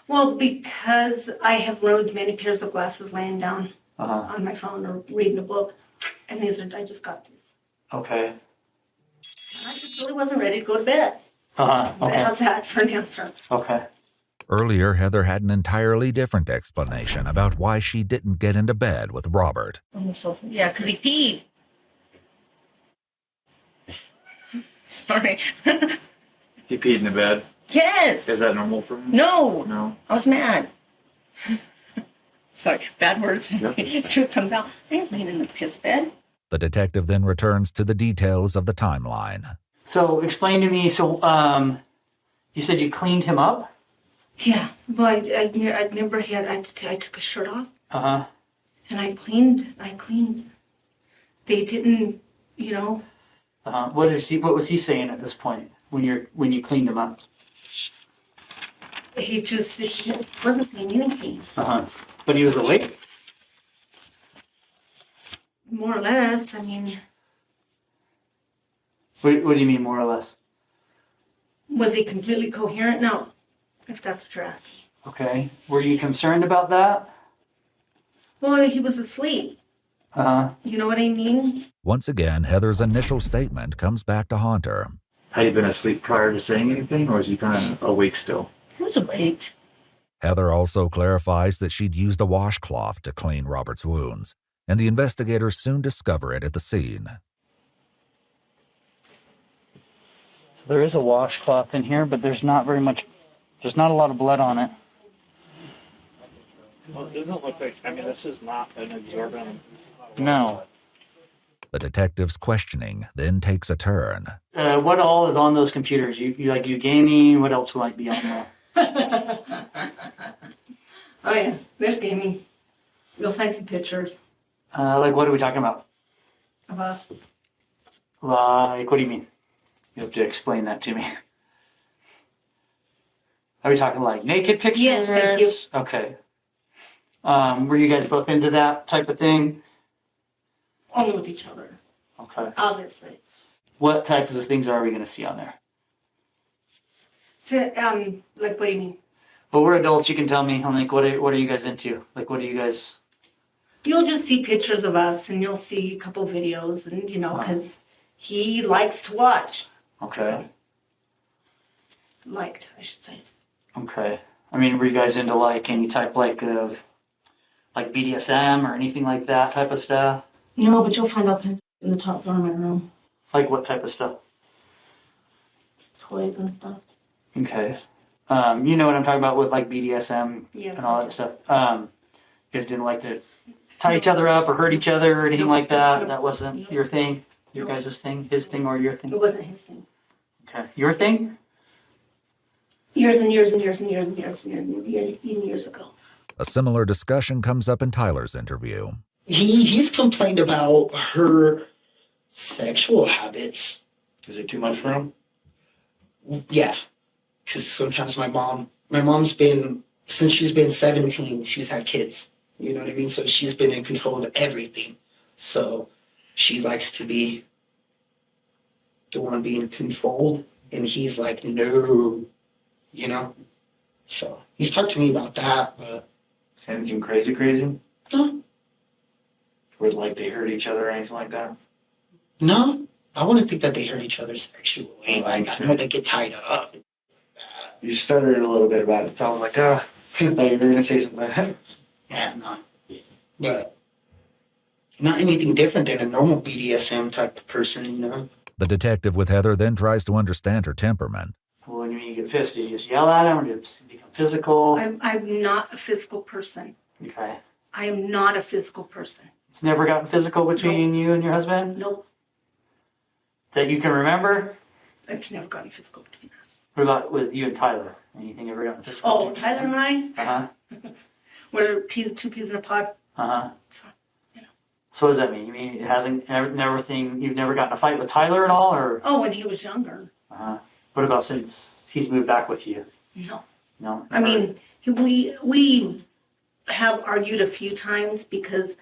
Well, because I have ruined many pairs of glasses laying down on my phone or reading a book, and I just got these. Okay. I just really wasn't ready to go to bed. Okay. How's that for an answer? Okay. Earlier, Heather had an entirely different explanation about why she didn't get into bed with Robert. On the sofa. Yeah, because he peed. Sorry. He peed in the bed. Yes. Is that normal for him? No. No. I was mad. Sorry, bad words. Truth comes out. I ain't laying in the piss bed. The detective then returns to the details of the timeline. So explain to me, you said you cleaned him up? Yeah, well, I remember I took his shirt off. Uh-huh. And I cleaned. They didn't, you know. What was he saying at this point when you cleaned him up? He wasn't saying anything. But he was awake? More or less, I mean. What do you mean, more or less? Was he completely coherent? No, if that's what you're asking. Okay. Were you concerned about that? Well, he was asleep. You know what I mean? Once again, Heather's initial statement comes back to haunt her. Had he been asleep prior to saying anything, or is he kind of awake still? He was awake. Heather also clarifies that she'd used a washcloth to clean Robert's wounds, and the investigators soon discover it at the scene. So there is a washcloth in here, but there's not a lot of blood on it. Well, it doesn't look like, this is not an absorbent. No. The detective's questioning then takes a turn. What all is on those computers? You gaming? What else might be on there? Oh yeah, there's gaming. You'll find some pictures What are we talking about? of us. Like, what do you mean? You have to explain that to me. Are we talking like naked pictures? Yes, thank you. Okay. Were you guys both into that type of thing? Only with each other, Okay. obviously. What types of things are we going to see on there? So, like, what do you mean? Well, we're adults. You can tell me. I'm like, what are you guys into? Like, what are you guys? You'll just see pictures of us, and you'll see a couple videos, and because he likes to watch. Okay. Liked, I should say. Okay. Were you guys into like any type like BDSM or anything like that type of stuff? No, but you'll find out in the top floor of my room. Like what type of stuff? Toys and stuff. Okay. You know what I'm talking about with like BDSM Yes, and all that stuff. You guys didn't like to tie each other up or hurt each other or anything like that? That wasn't your thing? Your guys' thing? His thing or your thing? It wasn't his thing. Okay. Your thing? Years and years and years and years and years and years ago. A similar discussion comes up in Tyler's interview. He's complained about her sexual habits. Is it too much for him? Yeah, because sometimes my mom's been, since she's been 17, she's had kids. You know what I mean? So she's been in control of everything. So she likes to be the one being controlled, and he's like, no, you know? So he's talked to me about that, but... Anything crazy? No. Where, like, they hurt each other or anything like that? No. I wouldn't think that they hurt each other sexually. Like, I know they get tied up. You stuttered a little bit about it, so I was like, I thought you were going to say something. Yeah, no. But not anything different than a normal BDSM type of person, you know? The detective with Heather then tries to understand her temperament. Well, when you get pissed, do you just yell at him or do you become physical? I'm not a physical person. Okay. I am not a physical person. It's never gotten physical between you and your husband? Nope. That you can remember? It's never gotten physical between us. What about with you and Tyler? Anything ever gotten physical? Oh, Tyler and I? Uh-huh. We're two peas in a pod. Uh-huh. So what does that mean? You mean it hasn't, you've never gotten a fight with Tyler at all, or? Oh, when he was younger. Uh-huh. What about since he's moved back with you? No. No? I mean, we have argued a few times because,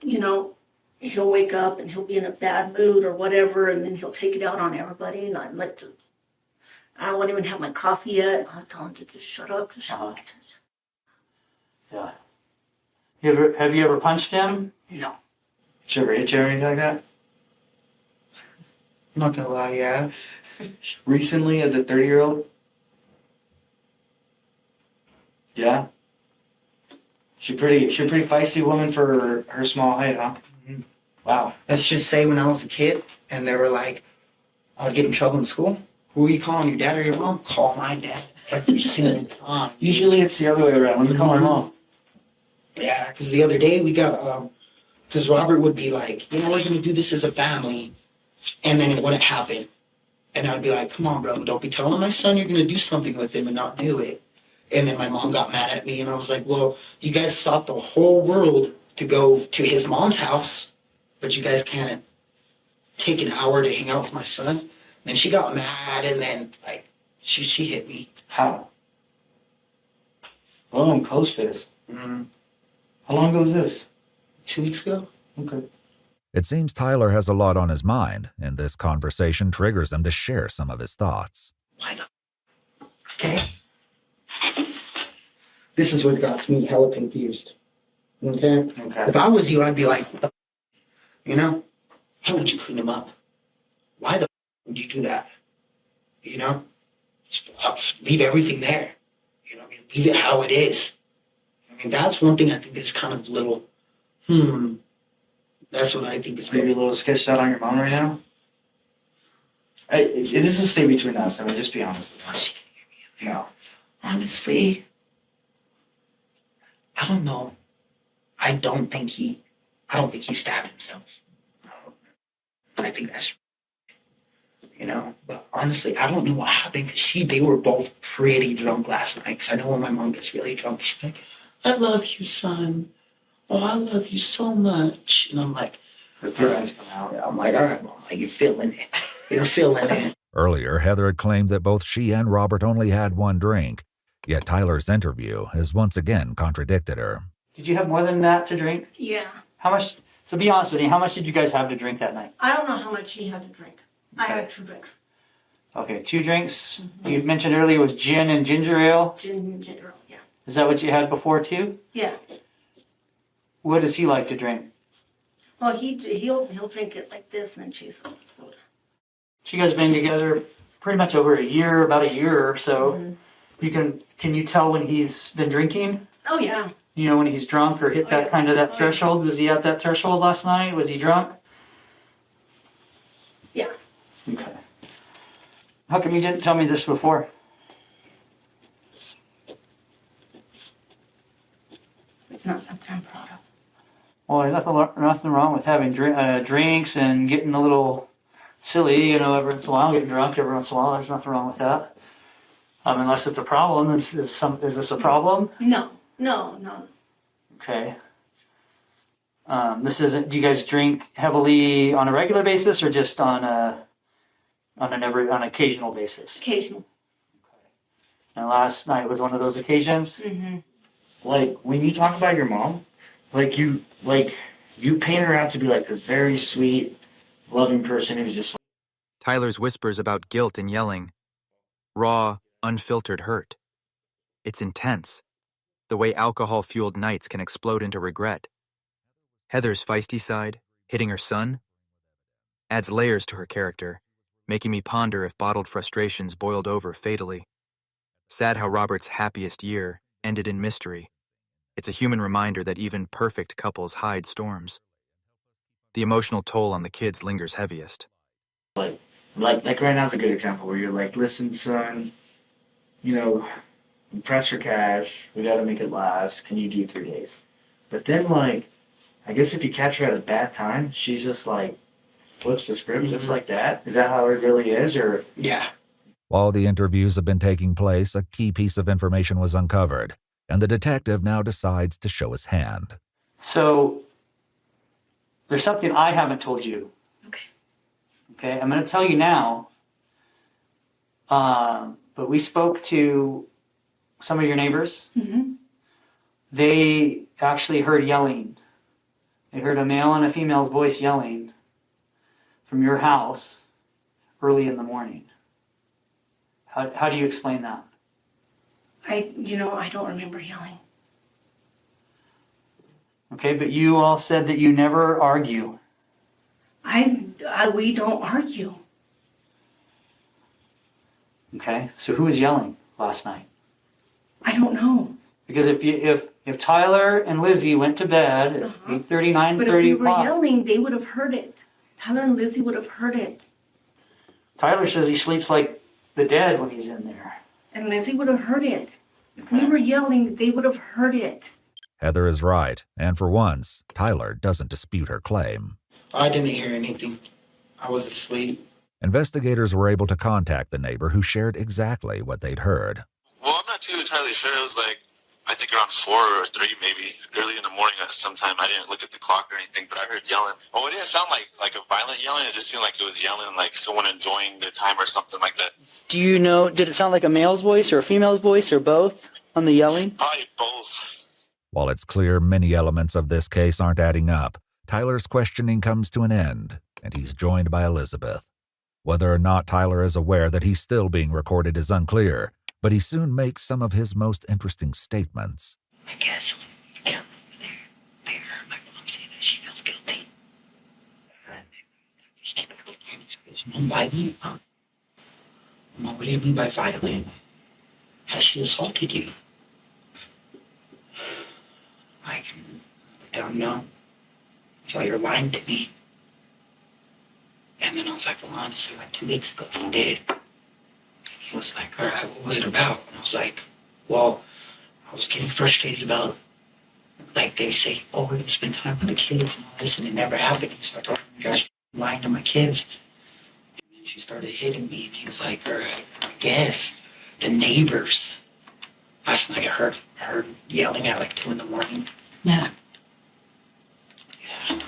you know, he'll wake up and he'll be in a bad mood or whatever, and then he'll take it out on everybody, and I'm like, I won't even have my coffee yet. I'll tell him to just shut up, Yeah. Have you ever punched him? No. Did you ever hit you or anything like that? I'm not gonna lie, yeah. Recently, as a 30-year-old? Yeah? She's a pretty feisty woman for her small height, huh? Mm-hmm. Wow. Let's just say when I was a kid and they were like, I'd get in trouble in school. Who are you calling, your dad or your mom? Call my dad every single time. Usually it's the other way around. Let's call my mom. Yeah, because the other day we got, because Robert would be like, you know, we're going to do this as a family. And then it wouldn't happen. And I'd be like, come on, bro, don't be telling my son you're going to do something with him and not do it. And then my mom got mad at me and I was like, well, you guys stopped the whole world to go to his mom's house, but you guys can't take an hour to hang out with my son. And she got mad and then, like, she hit me. How? Boom, close fist. Mm-hmm. How long ago was this? 2 weeks ago. Okay. It seems Tyler has a lot on his mind, and this conversation triggers him to share some of his thoughts. Why not? Okay. This is what got me hella confused. Okay? If I was you, I'd be like, what the you know? How would you clean him up? Why the would you do that? You know? Just leave everything there. You know, leave it how it is. I mean, that's one thing I think is kind of a little, That's what I think is maybe a little sketched out on your mom right now? It is a stay between us. I mean, just be honest with me. No. Honestly, I don't know. I don't think he stabbed himself. I think that's, you know, but honestly, I don't know what happened because they were both pretty drunk last night. Because I know when my mom gets really drunk, she's like, I love you, son. Oh, I love you so much. And I'm like, the feelings come out. I'm like, all right, Mom, you're feeling it. You're feeling it. Earlier, Heather had claimed that both she and Robert only had one drink, yet Tyler's interview has once again contradicted her. Did you have more than that to drink? Yeah. How much? So be honest with me, how much did you guys have to drink that night? I don't know how much he had to drink. I had 2 drinks. Okay, 2 drinks. Mm-hmm. You mentioned earlier was gin and ginger ale. Gin and ginger ale, yeah. Is that what you had before too? Yeah. What does he like to drink? Well, he'll drink it like this and then chase it with soda. So you guys been together pretty much over about a year or so. Mm-hmm. Can you tell when he's been drinking? Oh yeah. You know, when he's drunk or hit that threshold? Was he at that threshold last night? Was he drunk? Yeah. Okay. How come you didn't tell me this before? It's not something I'm proud of. Well, there's nothing wrong with having drinks and getting a little silly, you know, every once in a while, getting drunk every once in a while. There's nothing wrong with that. Unless it's a problem. Is this a problem? No. Okay. This isn't. Do you guys drink heavily on a regular basis or just on an occasional basis? Occasional. Okay. And last night was one of those occasions. Mm-hmm. like when you talk about your mom, you paint her out to be like this very sweet, loving person who's just. Tyler's whispers about guilt and yelling. Raw, unfiltered hurt. It's intense. The way alcohol-fueled nights can explode into regret. Heather's feisty side, hitting her son, adds layers to her character, making me ponder if bottled frustrations boiled over fatally. Sad how Robert's happiest year ended in mystery. It's a human reminder that even perfect couples hide storms. The emotional toll on the kids lingers heaviest. Like right now is a good example where you're like, listen, son, you know, we press for cash, we gotta make it last, can you do 3 days? But then, like, I guess if you catch her at a bad time, she's just like, flips the script just like that? Is that how it really is, or? Yeah. While the interviews have been taking place, a key piece of information was uncovered, and the detective now decides to show his hand. So, there's something I haven't told you. Okay, I'm going to tell you now. But we spoke to some of your neighbors. Mm-hmm. They actually heard yelling. They heard a male and a female's voice yelling from your house early in the morning. How do you explain that? I don't remember yelling. Okay, but you all said that you never argue. We don't argue. Okay, so who was yelling last night? I don't know. Because if Tyler and Lizzie went to bed at 8:30, 9:30 But if we were o'clock, yelling, they would have heard it. Tyler and Lizzie would have heard it. Tyler says he sleeps like the dead when he's in there. And Lizzie would have heard it. If we were yelling, they would have heard it. Heather is right, and for once, Tyler doesn't dispute her claim. I didn't hear anything. I was asleep. Investigators were able to contact the neighbor who shared exactly what they'd heard. Well, I'm not too entirely sure. It was like, I think around 4 or 3, maybe early in the morning at some time. I didn't look at the clock or anything, but I heard yelling. Oh, it didn't sound like a violent yelling. It just seemed like it was yelling like someone enjoying the time or something like that. Do you know, did it sound like a male's voice or a female's voice or both on the yelling? Probably both. While it's clear many elements of this case aren't adding up, Tyler's questioning comes to an end, and he's joined by Elizabeth. Whether or not Tyler is aware that he's still being recorded is unclear, but he soon makes some of his most interesting statements. I guess when you there, my mom said that she felt guilty. Mom, violent? Mom, what do you mean by violent? Has she assaulted you? I don't know. So you're lying to me. And then I was like, well, honestly, like 2 weeks ago, he did. And he was like, all right, what was it about? And I was like, well, I was getting frustrated about, like, they say, oh, we're going to spend time with the kids and all this, and it never happened. So I told him, you guys are lying to my kids. And then she started hitting me, and he was like, all right, I guess the neighbors. Last night I heard yelling at like 2 in the morning. Yeah. Yeah.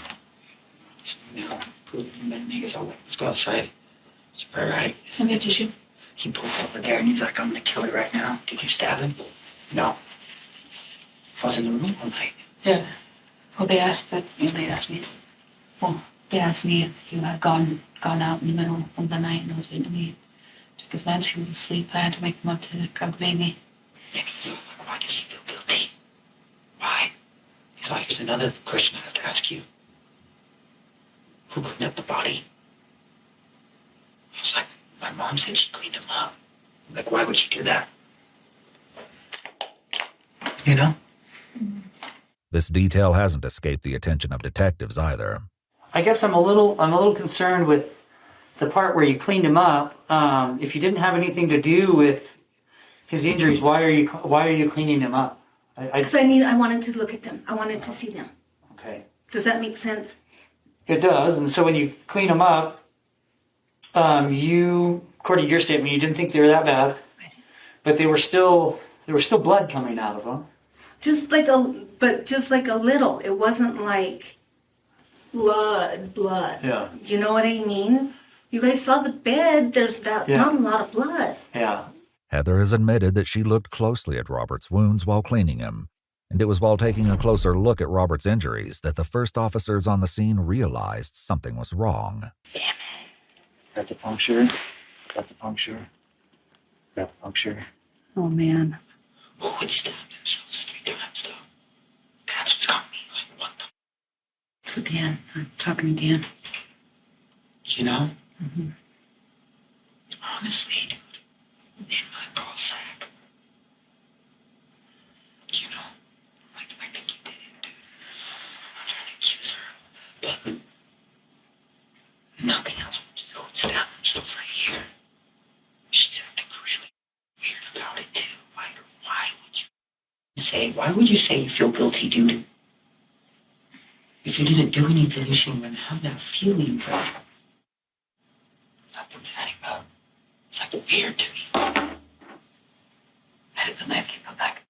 So now, niggas all like, let's go outside. It's all right. How many did you? He pulled over there and he's like, I'm gonna kill her right now. Did you stab him? No. I was in the room all night. Yeah. Well, they asked me. Well, they asked me if you had gone out in the middle of the night and was into me. Because Nancy was asleep. I had to make them up to grab the baby. And he's like, why does she feel guilty? Why? He's like, here's another question I have to ask you. Who cleaned up the body? I was like, my mom said she cleaned him up. Like, why would she do that? You know? This detail hasn't escaped the attention of detectives either. I guess I'm a little concerned with the part where you cleaned him up. If you didn't have anything to do with his injuries, why are you cleaning him up? Because I wanted to look at them. I wanted to see them. Okay. Does that make sense? It does. And so when you clean them up, you, according to your statement, you didn't think they were that bad. I didn't. But there was still blood coming out of them. Just like a little. It wasn't like blood. Yeah. You know what I mean? You guys saw the bed. There's not a lot of blood. Yeah. Heather has admitted that she looked closely at Robert's wounds while cleaning him, And it was while taking a closer look at Robert's injuries that the first officers on the scene realized something was wrong. Damn it. Got the puncture. Got the puncture. Got the puncture. Oh, man. Who would stab themselves 3 times, though? That's what's got me. Like, what the? So, Dan, I'm talking to Dan. You know? Mm-hmm. Honestly, dude. In my ball sack. You know? Like, I think you did it, dude. I'm not trying to accuse her. But nothing else would stab herself right here. She's acting really weird about it, too. Like, why would you say you feel guilty, dude? If you didn't do anything, you shouldn't even have that feeling, but nothing's adding up. It's like weird to me. How did the knife get back?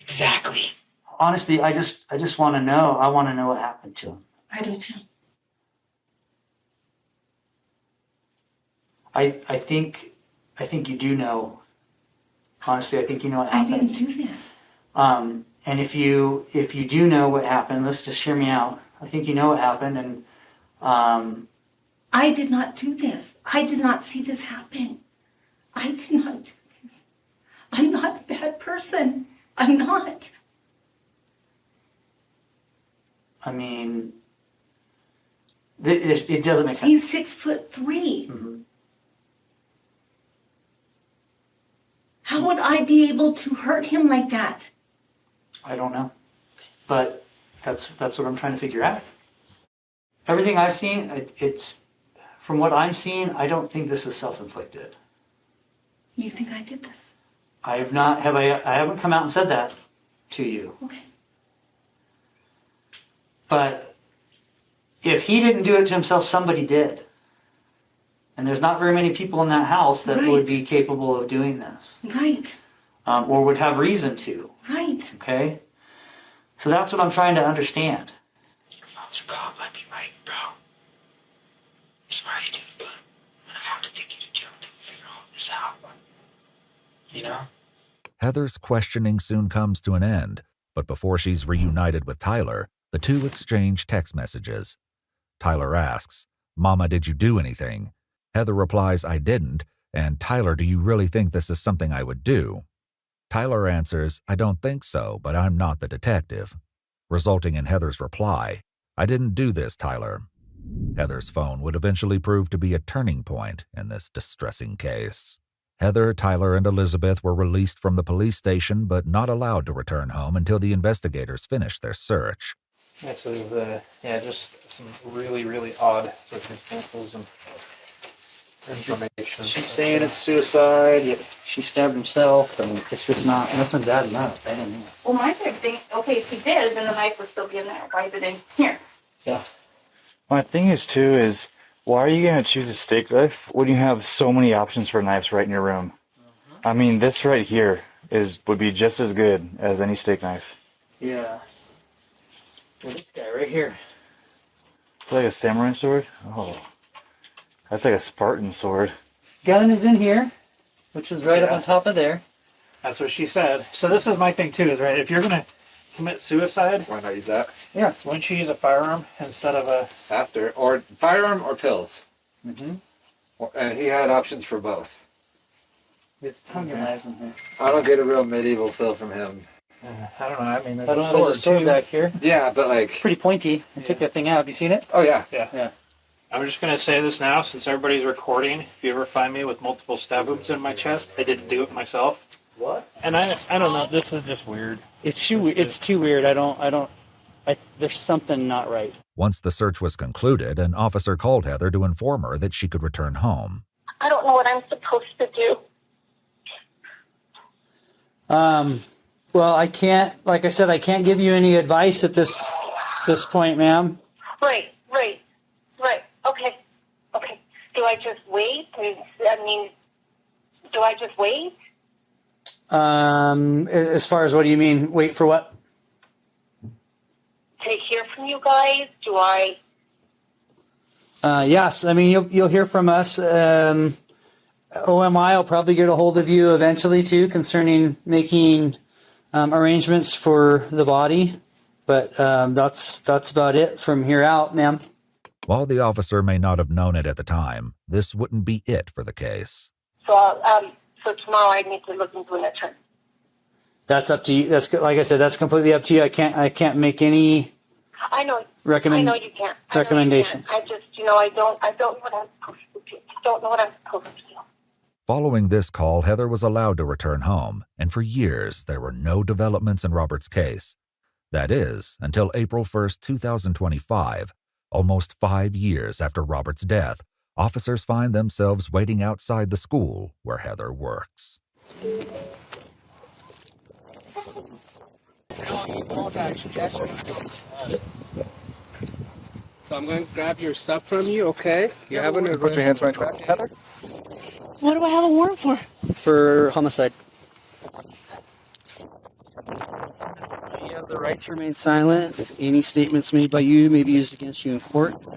Exactly. Honestly, I just want to know. I want to know what happened to him. I do too. I think you do know. Honestly, I think you know what happened. I didn't do this. And if you do know what happened, let's just hear me out. I think you know what happened, and I did not do this. I did not see this happen. I did not do this. I'm not a bad person. I'm not. I mean, it doesn't make sense. He's 6'3". Mm-hmm. How would I be able to hurt him like that? I don't know, but that's what I'm trying to figure out. Everything I've seen, it's from what I'm seeing, I don't think this is self-inflicted. You think I did this? I have not. I haven't come out and said that to you. Okay. But if he didn't do it to himself, somebody did. And there's not very many people in that house that would be capable of doing this. Right. Or would have reason to. Right. Okay? So that's what I'm trying to understand. Your mom's a cop, I'd be right, bro. I'm sorry, dude, but I'm gonna have to take you to jail to figure all this out. You know? Heather's questioning soon comes to an end, but before she's reunited with Tyler, the two exchange text messages. Tyler asks, "Mama, did you do anything?" Heather replies, "I didn't," and Tyler, "Do you really think this is something I would do?" Tyler answers, "I don't think so, but I'm not the detective," resulting in Heather's reply, "I didn't do this, Tyler." Heather's phone would eventually prove to be a turning point in this distressing case. Heather, Tyler, and Elizabeth were released from the police station but not allowed to return home until the investigators finished their search. Yeah, so there's just some really, really odd circumstances and information. She's saying it's suicide, yet she stabbed himself, and it's just nothing's adding up. I don't know. Well, my big thing, okay, if he did, then the knife would still be in there. Why is it in here? Yeah. My thing is, why are you going to choose a steak knife when you have so many options for knives right in your room? I mean, this right here would be just as good as any steak knife. Yeah. Well, this guy right here. It's like a samurai sword? Oh. That's like a Spartan sword. Gun is in here, which is right up on top of there. That's what she said. So this is my thing too, is right, if you're going to commit suicide, why not use that? Yeah. Wouldn't you use a firearm instead of a... Or firearm or pills. Mm-hmm. And he had options for both. There's tons of knives in here. I don't get a real medieval feel from him. I don't know, I mean, There's a sword back here. Yeah, but like... It's pretty pointy. I took that thing out. Have you seen it? Oh, yeah. Yeah. I'm just going to say this now, since everybody's recording. If you ever find me with multiple stab wounds in my chest, I didn't do it myself. What? And I don't know, this is just weird. It's too weird. There's something not right. Once the search was concluded, an officer called Heather to inform her that she could return home. I don't know what I'm supposed to do. Well, I can't, like I said, I can't give you any advice at this point, ma'am. Right. Okay. Do I just wait? Do I just wait? As far as what do you mean? Wait for what? To hear from you guys? Do I? Yes. I mean, you'll hear from us. OMI will probably get a hold of you eventually too, concerning making arrangements for the body, but that's about it from here out, ma'am. While the officer may not have known it at the time, this wouldn't be it for the case. So tomorrow I need to look into an attorney. That's up to you. That's, like I said, that's completely up to you. I can't make any. I know. Recommend. I know you can't. Recommendations. I just, I don't know what I'm supposed to do. I don't know what I'm supposed to do. Following this call, Heather was allowed to return home, and for years there were no developments in Robert's case. That is, until April 1st, 2025, almost 5 years after Robert's death, officers find themselves waiting outside the school where Heather works. So I'm going to grab your stuff from you, okay? You have an arrest. Put your hands behind your back, Heather. What do I have a warrant for? For homicide. You have the right to remain silent. Any statements made by you may be used against you in court. You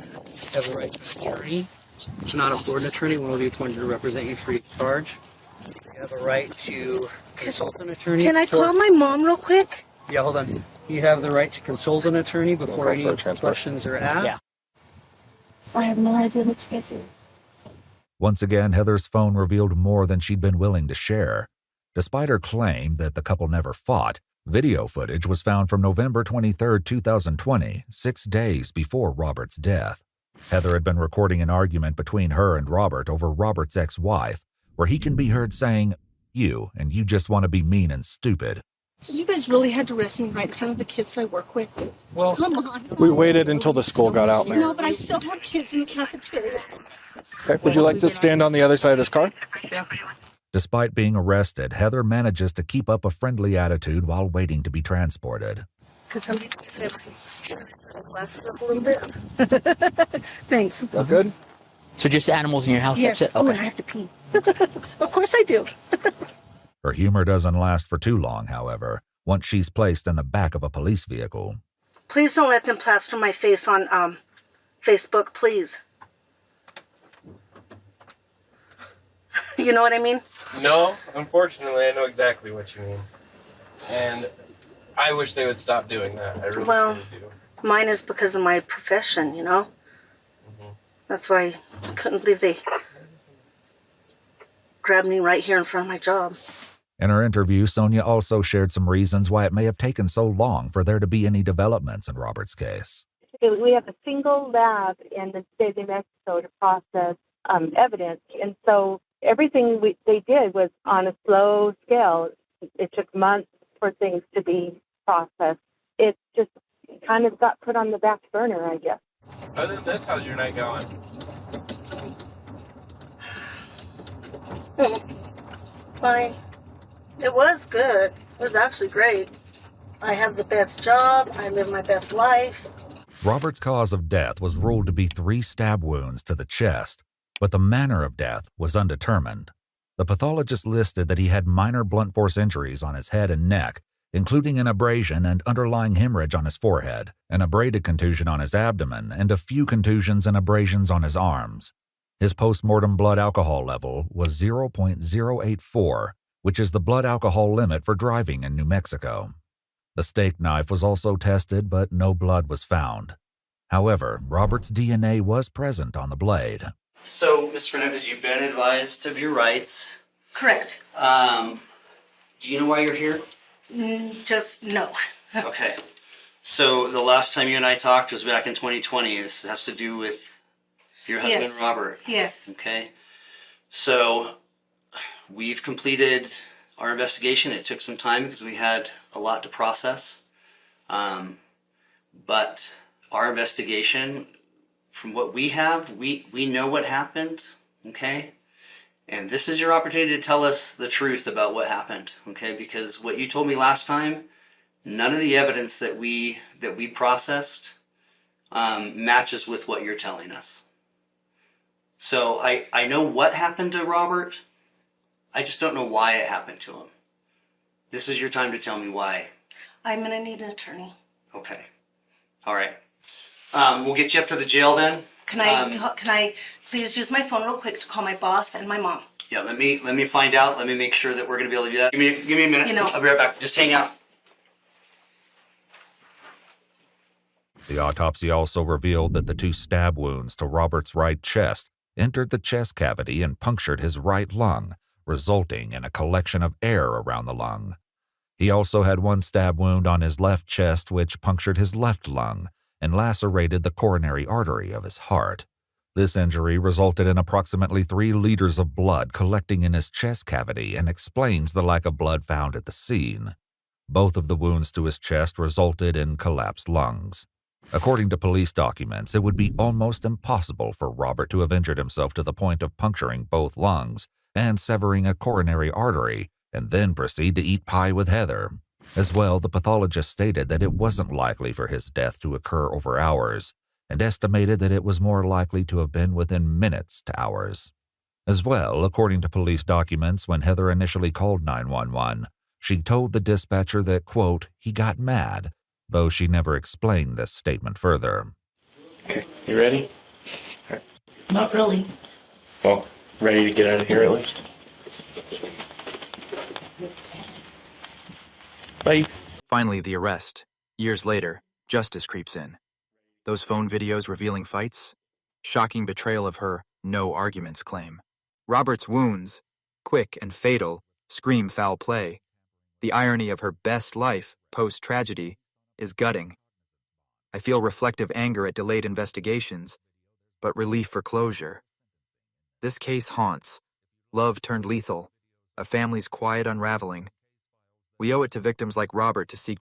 have the right to an attorney. Not a Florida attorney, one will be appointed to represent you for each charge. You have a right to consult an attorney. Can I call my mom real quick? Yeah, hold on. You have the right to consult an attorney before any questions are asked. Yeah. So I have no idea which case it is. Once again, Heather's phone revealed more than she'd been willing to share. Despite her claim that the couple never fought, video footage was found from November 23, 2020, 6 days before Robert's death. Heather had been recording an argument between her and Robert over Robert's ex-wife, where he can be heard saying, "You, and you just want to be mean and stupid." You guys really had to arrest me right in front of the kids that I work with. Well, come on. We waited until the school got out, Mary. No, but I still have kids in the cafeteria. Okay, would you like to stand on the other side of this car? Yeah. Despite being arrested, Heather manages to keep up a friendly attitude while waiting to be transported. Could somebody say my glasses up a little bit? Thanks. That's good. So just animals in your house, Yes. that's it? Oh, Okay. and I have to pee. Of course I do. Her humor doesn't last for too long, however, once she's placed in the back of a police vehicle. Please don't let them plaster my face on Facebook, please. You know what I mean? No, unfortunately, I know exactly what you mean. And I wish they would stop doing that. I really, Well, really do. mine is because of my profession, you know? That's why I couldn't believe they grabbed me right here in front of my job. In her interview, Sonia also shared some reasons why it may have taken so long for there to be any developments in Robert's case. We have a single lab in the state of New Mexico to process evidence, and so everything they did was on a slow scale. It took months for things to be processed. It just kind of got put on the back burner, I guess. Other than this, how's your night going? Fine. It was good. It was actually great. I have the best job. I live my best life. Robert's cause of death was ruled to be 3 stab wounds to the chest, but the manner of death was undetermined. The pathologist listed that he had minor blunt force injuries on his head and neck, including an abrasion and underlying hemorrhage on his forehead, an abraded contusion on his abdomen, and a few contusions and abrasions on his arms. His post-mortem blood alcohol level was 0.084, which is the blood alcohol limit for driving in New Mexico. The steak knife was also tested, but no blood was found. However, Robert's DNA was present on the blade. So, Ms. Fernandez, you've been advised of your rights. Correct. Do you know why you're here? Just no. Okay. So, the last time you and I talked was back in 2020. This has to do with your husband, Yes. Robert. Yes. Okay. So, we've completed our investigation. It took some time because we had a lot to process. But our investigation, from what we have, we know what happened, okay? And this is your opportunity to tell us the truth about what happened, okay? Because what you told me last time, none of the evidence that we processed matches with what you're telling us. So I know what happened to Robert. I just don't know why it happened to him. This is your time to tell me why. I'm going to need an attorney. Okay. All right. We'll get you up to the jail then. Can I please use my phone real quick to call my boss and my mom? Yeah, let me find out. Let me make sure that we're going to be able to do that. Give me a minute. You know. I'll be right back. Just hang out. The autopsy also revealed that the 2 stab wounds to Robert's right chest entered the chest cavity and punctured his right lung, resulting in a collection of air around the lung. He also had 1 stab wound on his left chest which punctured his left lung and lacerated the coronary artery of his heart. This injury resulted in approximately 3 liters of blood collecting in his chest cavity and explains the lack of blood found at the scene. Both of the wounds to his chest resulted in collapsed lungs. According to police documents, it would be almost impossible for Robert to have injured himself to the point of puncturing both lungs and severing a coronary artery and then proceed to eat pie with Heather. As well, the pathologist stated that it wasn't likely for his death to occur over hours and estimated that it was more likely to have been within minutes to hours. As well, according to police documents, when Heather initially called 911, she told the dispatcher that, quote, he got mad, though she never explained this statement further. Okay, you ready? Not really. Well, ready to get out of here at least? Bye. Finally, the arrest. Years later, justice creeps in. Those phone videos revealing fights? Shocking betrayal of her no arguments claim. Robert's wounds, quick and fatal, scream foul play. The irony of her best life, post-tragedy, is gutting. I feel reflective anger at delayed investigations, but relief for closure. This case haunts. Love turned lethal. A family's quiet unraveling. We owe it to victims like Robert to seek